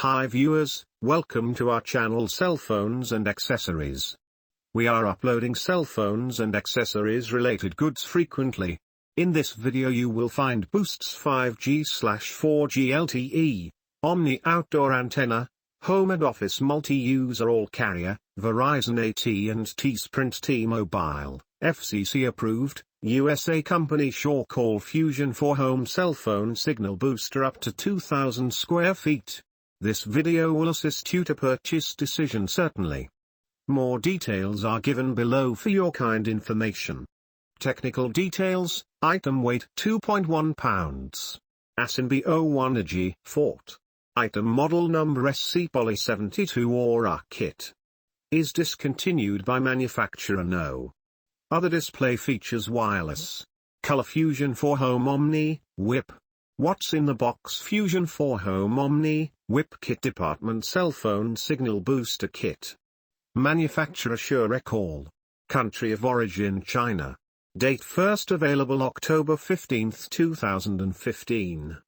Hi viewers, welcome to our channel Cell Phones and Accessories. We are uploading cell phones and accessories related goods frequently. In this video you will find Boost's 5G/4G LTE, Omni Outdoor Antenna, Home and Office Multi-User All-Carrier, Verizon AT&T Sprint T-Mobile, FCC Approved, USA Company SureCall Fusion4Home Cell Phone Signal Booster up to 2,000 square feet. This video will assist you to purchase decision certainly. More details are given below for your kind information. Technical details: item weight 2.1 pounds. ASIN B01AG Fort. Item model number SC Poly 72 or R kit. Is discontinued by manufacturer no. Other display features: wireless. Color Fusion4Home Omni, WIP. What's in the box? Fusion4Home Omni, WIP Kit. Department Cell Phone Signal Booster Kit. Manufacturer SureCall. Country of origin China. Date first available October 15, 2015.